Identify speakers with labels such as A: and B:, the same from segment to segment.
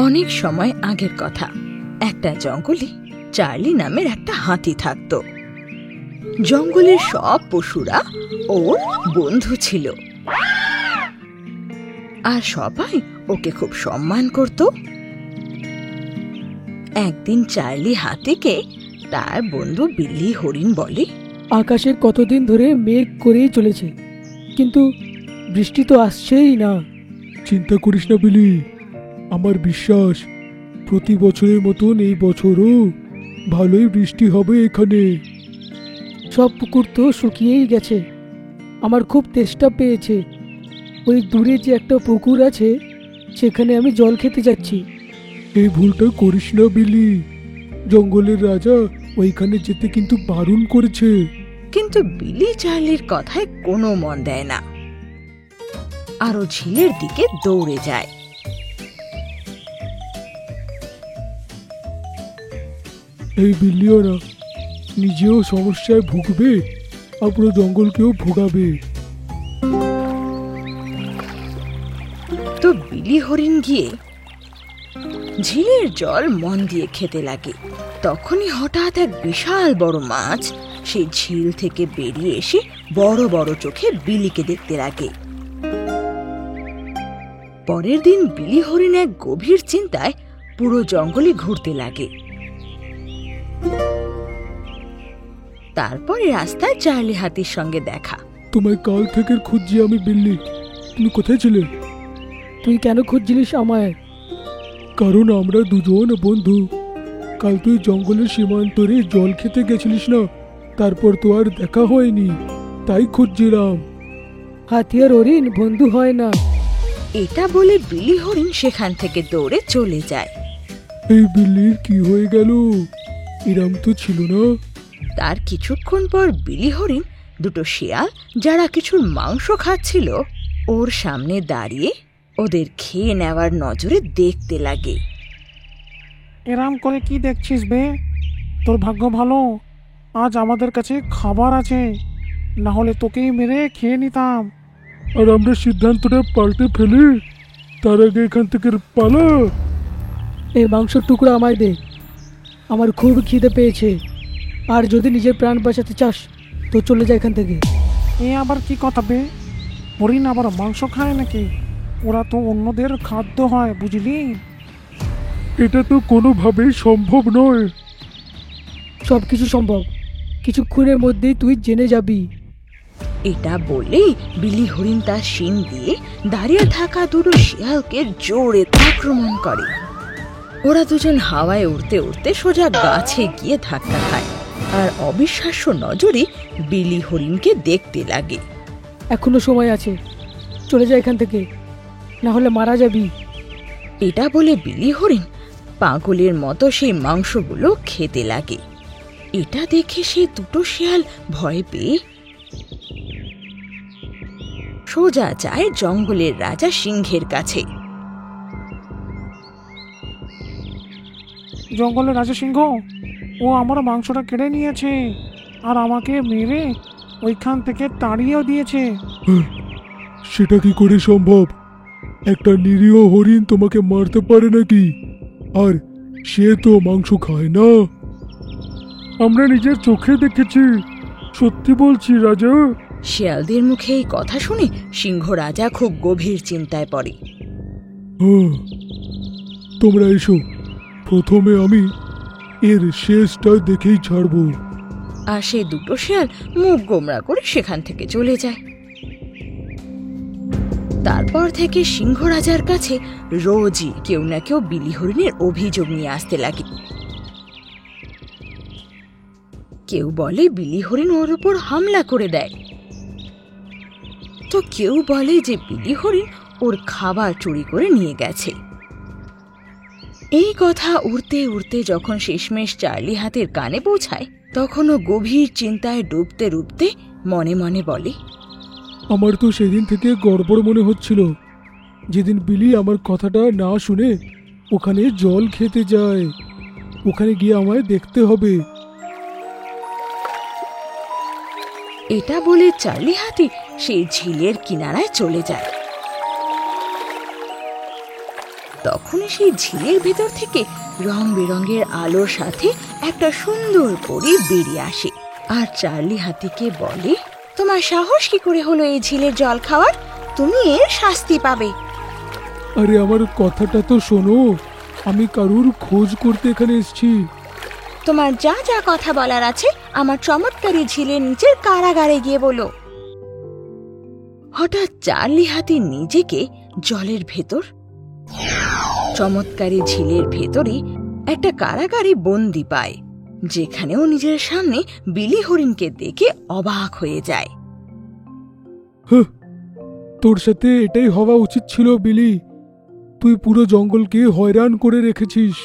A: অনেক সময় আগের কথা, একটা জঙ্গলে চার্লি নামের একটা হাতি থাকত। জঙ্গলের সব পশুরা ওর বন্ধু ছিল, আর সবাই ওকে খুব সম্মান করত। একদিন চার্লি হাতিকে তার বন্ধু বিলি হরিণ বলে,
B: আকাশে কতদিন ধরে মেঘ করেই চলেছে, কিন্তু বৃষ্টি তো আসছেই না।
C: চিন্তা করিস না বিলি, আমার বিশ্বাস প্রতি বছরের মতন এই বছরও ভালোই বৃষ্টি হবে এখানে।
B: সব পুকুর তো শুকিয়েই গেছে, আমার খুব তেষ্টা পেয়েছে। ওই দূরে যে একটা পুকুর আছে সেখানে আমি জল খেতে যাচ্ছি।
C: এই ভুলটা করিস না বিলি, জঙ্গলের রাজা ওইখানে যেতে কিন্তু বারণ করেছে।
A: কিন্তু বিলি চার্লির কথায় কোনো মন দেয় না, আরো ঝিলের দিকে দৌড়ে যায়।
C: এই বিলিও না নিজেও সমস্যায় ভুগবে, আর পুরো জঙ্গলকেও ভোগাবে।
A: তো বিলি হরিণ গিয়ে ঝিলের জল মন দিয়ে খেতে লাগে। তখনই হঠাৎ এক বিশাল বড় মাছ সেই ঝিল থেকে বেরিয়ে এসে বড় বড় চোখে বিলিকে দেখতে লাগে। পরের দিন বিলি হরিণ এক গভীর চিন্তায় পুরো জঙ্গলে ঘুরতে লাগে। তারপরে রাস্তায় চার্লি হাতির সঙ্গে দেখা।
C: তোমায় কাল থেকে খুঁজছি আমি বিল্লি, তুমি কোথায় ছিলে?
B: তুই কেন খুঁজছিলিস আমায়?
C: কারণ আমরা দুজন বন্ধু। কাল তুই জঙ্গলের সীমান্তরে জল খেতে গেছিলিস না, তারপর তো আর দেখা হয়নি, তাই খুঁজছিলাম।
B: হাতি আর হরিণ বন্ধু হয় না।
A: এটা বলে বিলি হরিণ সেখান থেকে দৌড়ে চলে যায়।
C: এই বিল্লির কি হয়ে গেল? এরম তো ছিল না।
A: তার কিছুক্ষণ পর বিলি হরিণ দুটো শিয়াল যারা কিছুর মাংস খাচ্ছিল ওর সামনে দাঁড়িয়ে ওদের খেয়ে নেওয়ার নজরে দেখতে লাগে।
D: এরাম করে কি দেখছিস বে? তোর ভাগ্য ভালো, আজ আমাদের কাছে খাবার আছে, না হলে তোকেই মেরে খেয়ে নিতাম।
C: আর আমরা সিদ্ধান্তটা পাল্টে ফেলি, তার আগে এখান থেকে পালা।
B: এই মাংসের টুকরো আমায় দে, আমার খুব খিদে পেয়েছে। আর যদি নিজের প্রাণ বাঁচাতে চাস তো চলে যা এখান থেকে।
D: এ আবার কি কথা বে? হরিণ আবার মাংস খায় নাকি? ওরা তো অন্যদের খাদ্য হয়, বুঝলি?
C: এটা তো কোনোভাবেই সম্ভব নয়।
B: সব কিছু সম্ভব, কিছুক্ষণের মধ্যেই তুই জেনে যাবি।
A: এটা বলেই বিলি হরিণ তার শিং দিয়ে দাঁড়িয়ে থাকা দুটো শিয়ালকে জোরে আক্রমণ করে। ওরা দুজন হাওয়ায় উড়তে উড়তে সোজা গাছে গিয়ে ধাক্কা খায়, আর অবিশ্বাস্য নজরে বিলি হরিণকে দেখতে লাগে।
B: এখনো সময় আছে, চলে যা এখান থেকে, না হলে মারা যাবি।
A: এটা বলে বিলি হরিণ পাগলের মতো সেই মাংসগুলো খেতে লাগে। এটা দেখে সেই দুটো শিয়াল ভয় পেয়ে সোজা যায় জঙ্গলের রাজা সিংহের কাছে।
D: জঙ্গলের রাজা সিংহ, ও আমার মাংসটা কেড়ে নিয়েছে আর আমাকে মেরে ওইখান থেকে তাড়িয়েও দিয়েছে।
C: সেটা কি করে সম্ভব? একটা নিরীহ হরিণ তোমাকে মারতে পারে নাকি? আর সে তো মাংস খায় না। আমরা নিজের চোখে দেখেছি, সত্যি বলছি রাজা।
A: শিয়ালদের মুখে এই কথা শুনে সিংহ রাজা খুব গভীর চিন্তায় পড়ে।
C: তোমরা এসো, প্রথমে আমি এর শেষটা দেখেই ছাড়ব।
A: আর সে দুটো শিয়াল মুখ গোমরা করে সেখান থেকে চলে যায়। তারপর থেকে সিংহ রাজার কাছে রোজই কেউ না কেউ বিলি হরিণের অভিযোগ নিয়ে আসতে লাগে। কেউ বলে বিলি হরিণ ওর উপর হামলা করে দেয়, তো কেউ বলে যে বিলি হরিণ ওর খাবার চুরি করে নিয়ে গেছে। এই কথা উড়তে উড়তে যখন শেষমেশ চার্লি হাতির কানে পৌঁছায়, তখনও গভীর চিন্তায় ডুবতে ডুবতে মনে মনে বলে,
C: আমার তো সেদিন থেকে গড়বড় মনে হচ্ছিল, যেদিন বিলি আমার কথাটা না শুনে ওখানে জল খেতে যায়। ওখানে গিয়ে আমায় দেখতে হবে।
A: এটা বলে চার্লি হাতি সেই ঝিলের কিনারায় চলে যায়। তখনই সেই ঝিলের ভেতর থেকে রং বেরঙের আলোর সাথে একটা সুন্দর পরী বেরিয়ে আসে আর চার্লি হাতিকে বলে, তোমার সাহস কি করে হলো এই ঝিলের জল খাওয়ার? তুমি এর শাস্তি পাবে।
C: আরে আমার কথাটা তো শোনো, আমি কারুর খোঁজ করতে এখানে এসেছি।
A: তোমার যা যা কথা বলার আছে আমার চমৎকারী ঝিলের নিচের কারাগারে গিয়ে বলো। হঠাৎ চার্লি হাতি নিজেকে জলের ভেতর চমৎকারী ঝিলের ভেতরে একটা কারাগারে বন্দি পায়, যেখানেও নিজের সামনে বিলি হরিণকে দেখে অবাক হয়ে যায়।
C: তোর সাথে এটাই হওয়া উচিত ছিল বিলি, তুই পুরো জঙ্গলকে হয়রান করে রেখেছিস।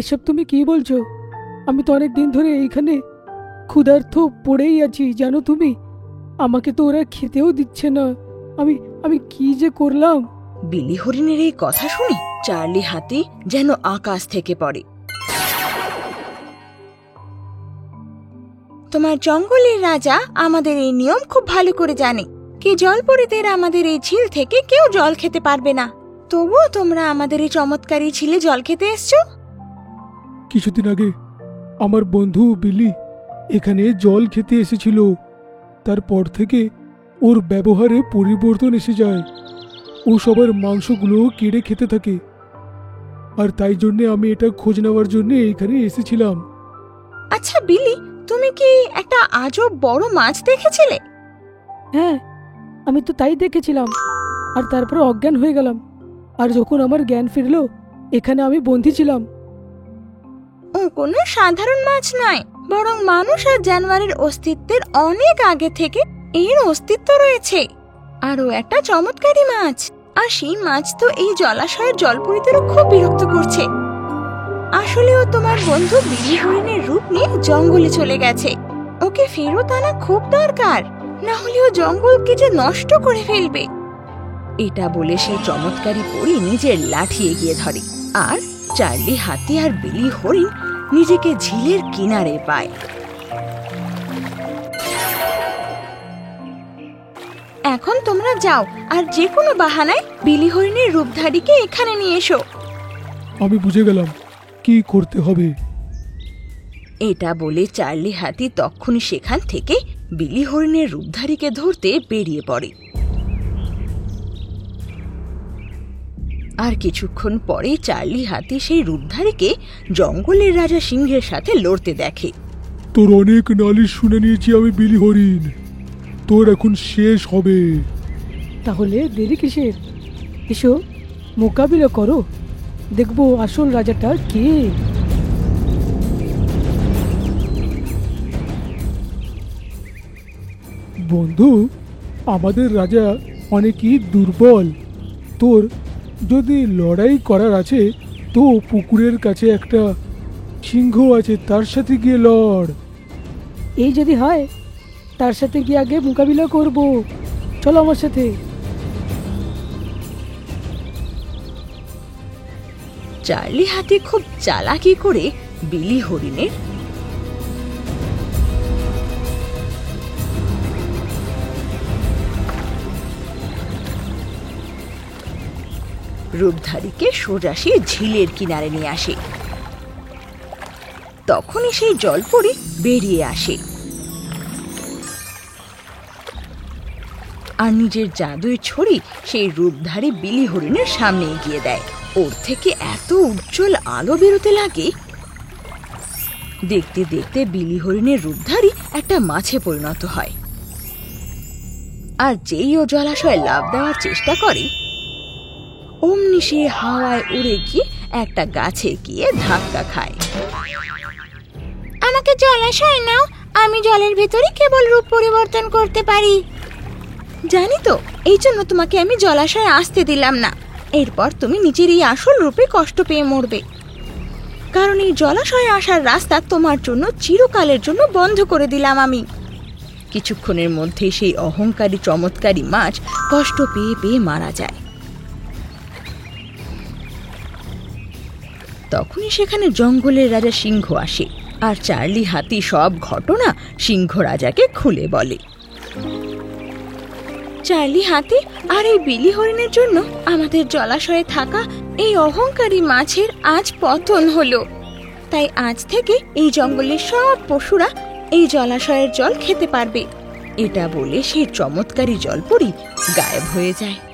B: এসব তুমি কি বলছো? আমি তো অনেক দিন ধরে এইখানে ক্ষুধার্ত পড়েই আছি, জানো তুমি? আমাকে তো ওরা খেতেও দিচ্ছে না। আমি কি যে করলাম।
A: বিলি হরিণের এই কথা শুনে চার্লি হাতি যেন আকাশ থেকে পড়ে। তোমার জঙ্গলের রাজা আমাদের এই নিয়ম খুব ভালো করে জানে কি জলপরীদের আমাদের এই ঝিল থেকে কেউ জল খেতে পারবে না। তবুও তোমরা আমাদের এই চমৎকারী ঝিলে জল খেতে এসছো।
C: কিছুদিন আগে আমার বন্ধু বিলি এখানে জল খেতে এসেছিল, তারপর থেকে ওর ব্যবহারে পরিবর্তন এসে যায়। ও সবার মাংসগুলো কেড়ে খেতে থাকে, আর তাই জন্য আমি এটা খোঁজ নেওয়ার জন্য এখানে এসেছিলাম।
A: আচ্ছা বিলি, তুমি কি একটা আজব বড় মাছ দেখেছিলে?
B: হ্যাঁ, আমি তো তাই দেখেছিলাম, আর তারপর অজ্ঞান হয়ে গেলাম। আর যখন আমার জ্ঞান ফিরলো, এখানে আমি বন্দী ছিলাম।
A: ও কোনো সাধারণ মাছ নয়, বরং মানুষ আর জানোয়ারের অস্তিত্বের অনেক আগে থেকে এর অস্তিত্ব রয়েছে। আর ও একটা চমৎকারী মাছ, আর সেই মাছ তো এই জলাশয়ের জলপরীদেরও খুব বিরক্ত করছে। আসলেও তোমার বন্ধু বিলি হরিণের রূপ নিয়ে জঙ্গলে চলে গেছে। ওকে ফেরত আনা খুব দরকার, না হলে ও জঙ্গলকে যে নষ্ট করে ফেলবে। এটা বলে সেই চমৎকারী পরী নিজের লাঠি এগিয়ে ধরে, আর চার্লি হাতি আর বিলি হরিণ নিজেকে ঝিলের কিনারে পায়। এখন তোমরা যাও আর যে কোনো বাহানায় বিলি হরিণের রূপধারীকে এখানে নিয়ে এসো।
C: আমি বুঝে গেলাম কি করতে হবে।
A: এটা বলে চার্লি হাতি তক্ষুনি সেখান থেকে বিলি হরিণের রূপধারীকে ধরতে বেরিয়ে পড়ে। আর কিছুক্ষণ পরে চার্লি হাতি সেই রূপধারীকে জঙ্গলের রাজা সিংহের সাথে লড়তে দেখে।
C: তোর অনেক নালিশ শুনে নিয়েছি আমি বিলি হরিণ, তোর এখন শেষ হবে।
B: তাহলে দেরি কিসের? এসো মোকাবিলা করো, দেখবো আসল রাজাটা কে।
C: বন্ধু, আমাদের রাজা অনেকই দুর্বল। তোর যদি লড়াই করার আছে তো পুকুরের কাছে একটা সিংহ আছে, তার সাথে গিয়ে লড়।
B: এই যদি হয় তার সাথে গিয়ে আগে মোকাবিলা করব, চলো আমার সাথে।
A: চার্লি হাতি খুব চালাকি করে বিলি হরিণের রূপধারীকে সোজাসি ঝিলের কিনারে নিয়ে আসে। তখনই সেই জলপরী বেরিয়ে আসে আর নিজের জাদুর ছড়ি সেই রূপধারী বিলি হরিণের সামনে এগিয়ে দেয়। ওর থেকে এত উজ্জ্বল আলো বেরোতে লাগে, দেখতে দেখতে বিলি হরিণের রূপধারী একটা মাছে পরিণত হয়। আর যেই ও জলাশয়ে লাফ দেওয়ার চেষ্টা করে, অমনি সে হাওয়ায় উড়ে গিয়ে একটা গাছে গিয়ে ধাক্কা খায়। আমাকে জলাশয়ে নাও, আমি জলের ভেতরে কেবল রূপ পরিবর্তন করতে পারি। জানি তো, এই জন্য তোমাকে আমি জলাশয়ে আসতে দিলাম না। এরপর তুমি নিজের এই আসল রূপে কষ্ট পেয়ে মরবে, কারণ এই জলাশয়ে আসার রাস্তা তোমার জন্য চিরকালের জন্য বন্ধ করে দিলাম আমি। কিছুক্ষণের মধ্যেই সেই অহংকারী চমৎকারী মাছ কষ্ট পেয়ে পেয়ে মারা যায়। তখনই সেখানে জঙ্গলের রাজা সিংহ আসে, আর চার্লি হাতি সব ঘটনা সিংহ রাজাকে খুলে বলে। চার্লি হাতি আর এই বিলি হরিণের জন্য আমাদের জলাশয়ে থাকা এই অহংকারী মাছের আজ পতন হলো। তাই আজ থেকে এই জঙ্গলের সব পশুরা এই জলাশয়ের জল খেতে পারবে। এটা বলে সেই চমৎকারী জলপরি গায়েব হয়ে যায়।